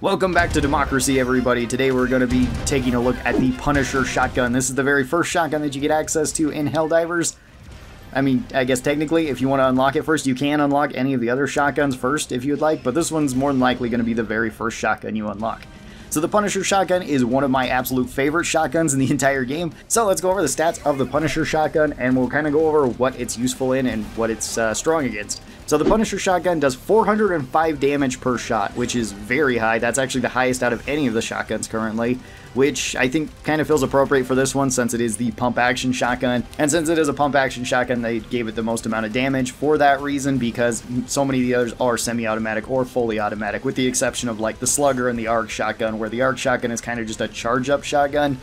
Welcome back to Democracy, everybody. Today we're going to be taking a look at the Punisher shotgun. This is the very first shotgun that you get access to in Helldivers. I mean, I guess technically, if you want to unlock it first, you can unlock any of the other shotguns first if you'd like, but this one's more than likely going to be the very first shotgun you unlock. So the Punisher shotgun is one of my absolute favorite shotguns in the entire game. So let's go over the stats of the Punisher shotgun, and we'll kind of go over what it's useful in and what it's strong against. So the Punisher shotgun does 405 damage per shot, which is very high. That's actually the highest out of any of the shotguns currently, which I think kind of feels appropriate for this one since it is the pump action shotgun. And since it is a pump action shotgun, they gave it the most amount of damage for that reason, because so many of the others are semi-automatic or fully automatic, with the exception of like the Slugger and the ARC shotgun, where the ARC shotgun is kind of just a charge-up shotgun.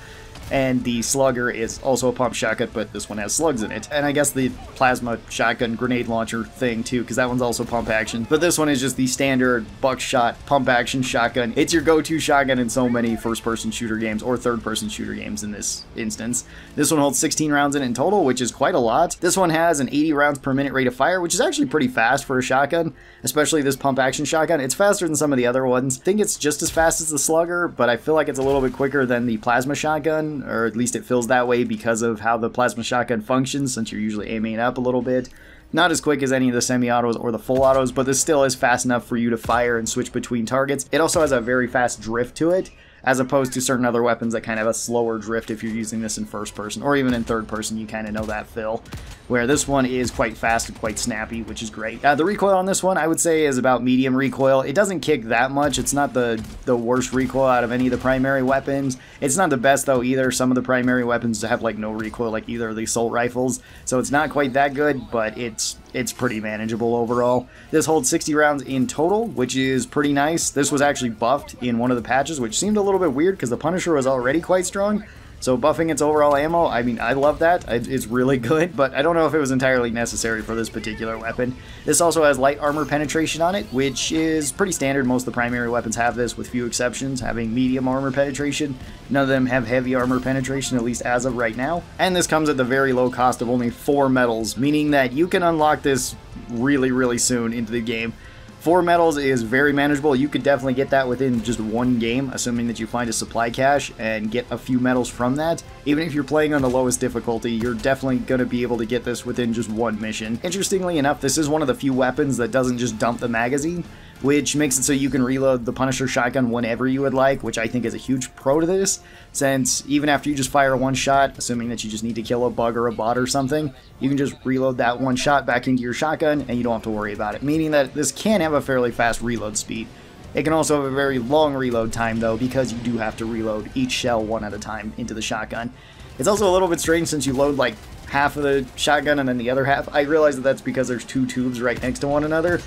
And the Slugger is also a pump shotgun, but this one has slugs in it. And I guess the plasma shotgun grenade launcher thing too, because that one's also pump action. But this one is just the standard buckshot pump action shotgun. It's your go-to shotgun in so many first-person shooter games or third-person shooter games in this instance. This one holds 16 rounds in total, which is quite a lot. This one has an 80 rounds per minute rate of fire, which is actually pretty fast for a shotgun, especially this pump action shotgun. It's faster than some of the other ones. I think it's just as fast as the Slugger, but I feel like it's a little bit quicker than the plasma shotgun, or at least it feels that way because of how the plasma shotgun functions, since you're usually aiming up a little bit. Not as quick as any of the semi-autos or the full autos, but this still is fast enough for you to fire and switch between targets. It also has a very fast drift to it, as opposed to certain other weapons that kind of have a slower drift if you're using this in first person, or even in third person, you kind of know that feel. Where this one is quite fast and quite snappy, which is great. The recoil on this one, I would say, is about medium recoil. It doesn't kick that much. It's not the worst recoil out of any of the primary weapons. It's not the best, though, either. Some of the primary weapons have, like, no recoil, like either of the assault rifles. So it's not quite that good, but it's pretty manageable overall. This holds 60 rounds in total, which is pretty nice. This was actually buffed in one of the patches, which seemed a little bit weird because the Punisher was already quite strong. So buffing its overall ammo, I mean, I love that. It's really good, but I don't know if it was entirely necessary for this particular weapon. This also has light armor penetration on it, which is pretty standard. Most of the primary weapons have this, with few exceptions, having medium armor penetration. None of them have heavy armor penetration, at least as of right now. And this comes at the very low cost of only 4 medals, meaning that you can unlock this really, really soon into the game. 4 medals is very manageable. You could definitely get that within just one game, assuming that you find a supply cache and get a few medals from that. Even if you're playing on the lowest difficulty, you're definitely going to be able to get this within just one mission. Interestingly enough, this is one of the few weapons that doesn't just dump the magazine, which makes it so you can reload the Punisher shotgun whenever you would like, which I think is a huge pro to this, since even after you just fire one shot, assuming that you just need to kill a bug or a bot or something, you can just reload that one shot back into your shotgun and you don't have to worry about it, meaning that this can have a fairly fast reload speed. It can also have a very long reload time, though, because you do have to reload each shell one at a time into the shotgun. It's also a little bit strange since you load like half of the shotgun and then the other half. I realize that that's because there's 2 tubes right next to one another.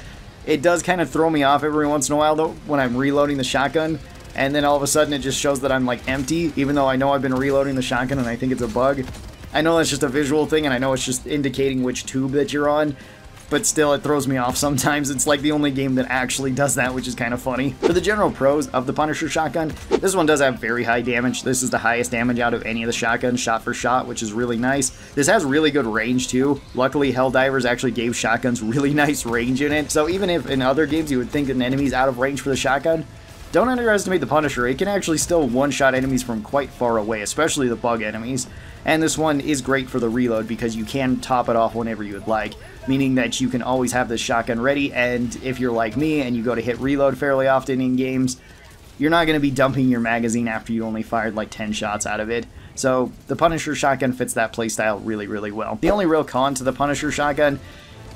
It does kind of throw me off every once in a while, though, when I'm reloading the shotgun, and then all of a sudden it just shows that I'm, like, empty, even though I know I've been reloading the shotgun and I think it's a bug. I know that's just a visual thing, and I know it's just indicating which tube that you're on, but still, it throws me off sometimes. It's like the only game that actually does that, which is kind of funny. For the general pros of the Punisher shotgun, this one does have very high damage. This is the highest damage out of any of the shotguns, shot for shot, which is really nice. This has really good range, too. Luckily, Helldivers actually gave shotguns really nice range in it, so even if in other games you would think an enemy's out of range for the shotgun, don't underestimate the Punisher. It can actually still one-shot enemies from quite far away, especially the bug enemies. And this one is great for the reload because you can top it off whenever you would like, meaning that you can always have this shotgun ready, and if you're like me and you go to hit reload fairly often in games, you're not going to be dumping your magazine after you only fired like 10 shots out of it. So the Punisher shotgun fits that playstyle really, really well. The only real con to the Punisher shotgun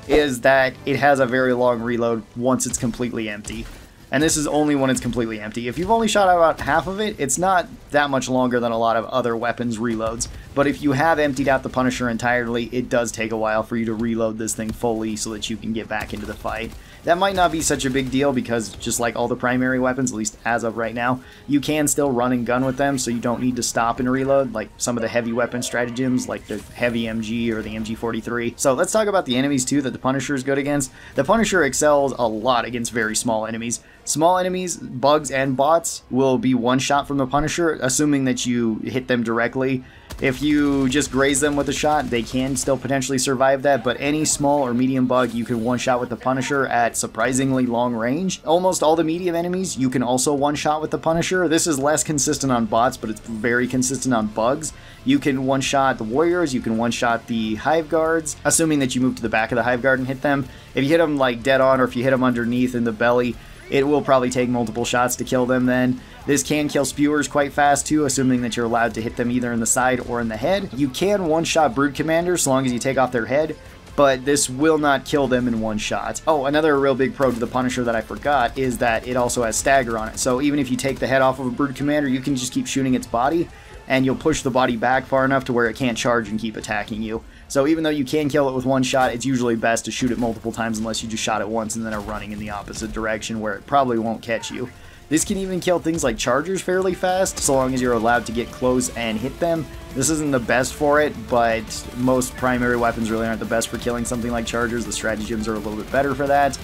is that it has a very long reload once it's completely empty. And this is only when it's completely empty. If you've only shot out about half of it, it's not that much longer than a lot of other weapons reloads. But if you have emptied out the Punisher entirely, it does take a while for you to reload this thing fully so that you can get back into the fight. That might not be such a big deal because just like all the primary weapons, at least as of right now, you can still run and gun with them, so you don't need to stop and reload like some of the heavy weapon stratagems like the heavy MG or the MG43. So let's talk about the enemies too that the Punisher is good against. The Punisher excels a lot against very small enemies. Small enemies, bugs, and bots will be one shot from the Punisher, assuming that you hit them directly. If you just graze them with a shot, they can still potentially survive that, but any small or medium bug you can one-shot with the Punisher at surprisingly long range. Almost all the medium enemies you can also one-shot with the Punisher. This is less consistent on bots, but it's very consistent on bugs. You can one-shot the warriors, you can one-shot the hive guards, assuming that you move to the back of the hive guard and hit them. If you hit them like dead on, or if you hit them underneath in the belly, it will probably take multiple shots to kill them then. This can kill spewers quite fast too, assuming that you're allowed to hit them either in the side or in the head. You can one-shot brood commanders so long as you take off their head, but this will not kill them in one shot. Oh, another real big pro to the Punisher that I forgot is that it also has stagger on it. So even if you take the head off of a brood commander, you can just keep shooting its body, and you'll push the body back far enough to where it can't charge and keep attacking you. So even though you can kill it with one shot, it's usually best to shoot it multiple times unless you just shot it once and then are running in the opposite direction where it probably won't catch you. This can even kill things like chargers fairly fast, so long as you're allowed to get close and hit them. This isn't the best for it, but most primary weapons really aren't the best for killing something like chargers. The stratagems are a little bit better for that.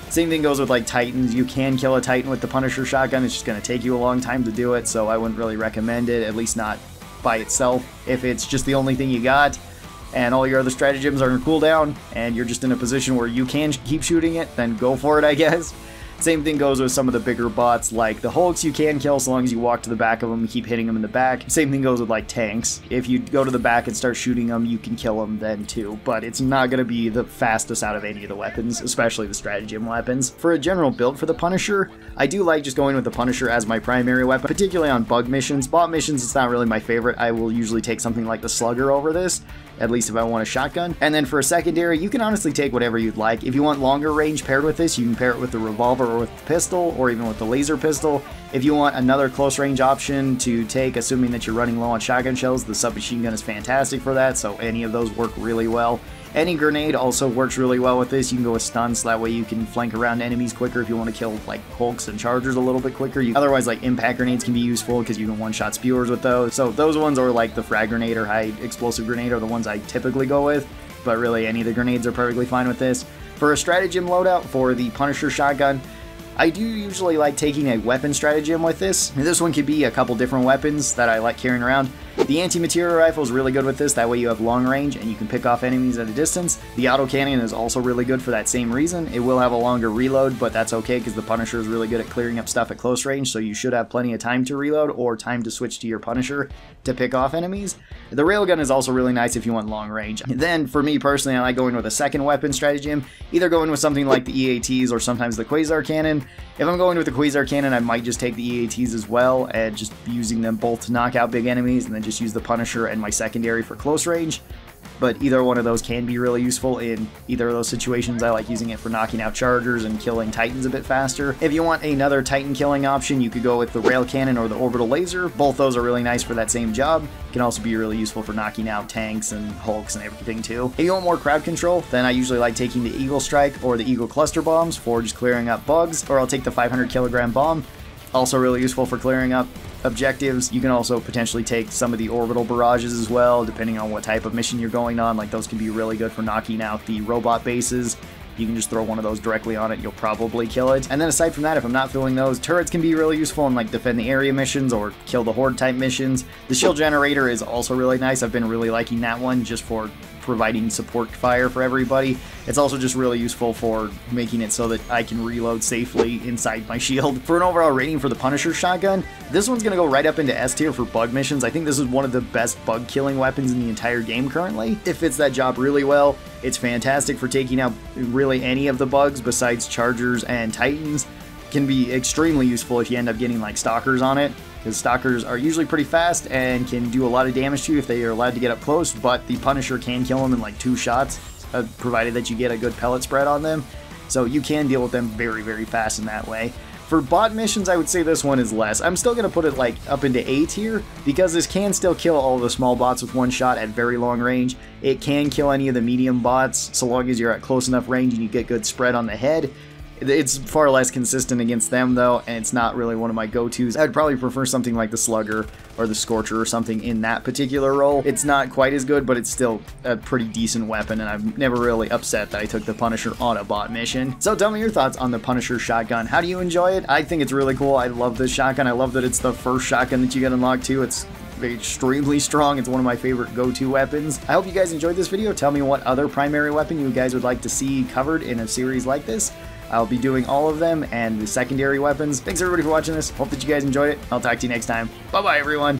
Same thing goes with like Titans. You can kill a Titan with the Punisher shotgun, it's just going to take you a long time to do it, so I wouldn't really recommend it, at least not by itself. If it's just the only thing you got, and all your other stratagems are in cooldown, and you're just in a position where you can keep shooting it, then go for it, I guess. Same thing goes with some of the bigger bots, like the Hulks you can kill so long as you walk to the back of them and keep hitting them in the back. Same thing goes with like tanks. If you go to the back and start shooting them, you can kill them then too, but it's not going to be the fastest out of any of the weapons, especially the stratagem weapons. For a general build for the Punisher, I do like just going with the Punisher as my primary weapon, particularly on bug missions. Bot missions, it's not really my favorite. I will usually take something like the Slugger over this, at least if I want a shotgun. And then for a secondary, you can honestly take whatever you'd like. If you want longer range paired with this, you can pair it with the revolver or with the pistol, or even with the laser pistol. If you want another close range option to take, assuming that you're running low on shotgun shells, the submachine gun is fantastic for that, so any of those work really well. Any grenade also works really well with this. You can go with stuns, so that way you can flank around enemies quicker if you want to kill like Hulks and Chargers a little bit quicker. Otherwise, like impact grenades can be useful because you can one-shot spewers with those. So those ones, or like the frag grenade or high explosive grenade, are the ones I typically go with, but really any of the grenades are perfectly fine with this. For a stratagem loadout for the Punisher shotgun, I do usually like taking a weapon stratagem with this. This one could be a couple different weapons that I like carrying around. The anti-material rifle is really good with this, that way you have long range and you can pick off enemies at a distance. The autocannon is also really good for that same reason. It will have a longer reload, but that's okay because the Punisher is really good at clearing up stuff at close range, so you should have plenty of time to reload or time to switch to your Punisher to pick off enemies. The railgun is also really nice if you want long range. Then for me personally, I like going with a second weapon stratagem, either going with something like the EATs or sometimes the Quasar Cannon. If I'm going with the Quasar Cannon, I might just take the EATs as well and just using them both to knock out big enemies, and then just use the Punisher and my secondary for close range. But either one of those can be really useful in either of those situations. I like using it for knocking out chargers and killing Titans a bit faster. If you want another Titan killing option, you could go with the rail cannon or the orbital laser. Both those are really nice for that same job. Can also be really useful for knocking out tanks and Hulks and everything too. If you want more crowd control, then I usually like taking the Eagle Strike or the Eagle Cluster Bombs for just clearing up bugs, or I'll take the 500 kilogram bomb. Also really useful for clearing up objectives. You can also potentially take some of the orbital barrages as well, depending on what type of mission you're going on. Like those can be really good for knocking out the robot bases. You can just throw one of those directly on it, you'll probably kill it. And then aside from that, if I'm not filling those, turrets can be really useful in like defend the area missions or kill the horde type missions. The shield generator is also really nice. I've been really liking that one just for providing support fire for everybody. It's also just really useful for making it so that I can reload safely inside my shield. For an overall rating for the Punisher shotgun, this one's going to go right up into S tier for bug missions. I think this is one of the best bug killing weapons in the entire game currently. It fits that job really well. It's fantastic for taking out really any of the bugs besides Chargers and Titans. Can be extremely useful if you end up getting like Stalkers on it, because Stalkers are usually pretty fast and can do a lot of damage to you if they are allowed to get up close, but the Punisher can kill them in like 2 shots, provided that you get a good pellet spread on them. So you can deal with them very, very fast in that way. For bot missions, I would say this one is less. I'm still going to put it like up into A tier, because this can still kill all the small bots with one shot at very long range. It can kill any of the medium bots, so long as you're at close enough range and you get good spread on the head. It's far less consistent against them though, and it's not really one of my go-tos. I'd probably prefer something like the Slugger or the Scorcher or something in that particular role. It's not quite as good, but it's still a pretty decent weapon, and I'm never really upset that I took the Punisher on a bot mission. So tell me your thoughts on the Punisher shotgun. How do you enjoy it? I think it's really cool. I love this shotgun. I love that it's the first shotgun that you get unlocked too. It's extremely strong. It's one of my favorite go-to weapons. I hope you guys enjoyed this video. Tell me what other primary weapon you guys would like to see covered in a series like this. I'll be doing all of them and the secondary weapons. Thanks everybody for watching this. Hope that you guys enjoyed it. I'll talk to you next time. Bye-bye everyone.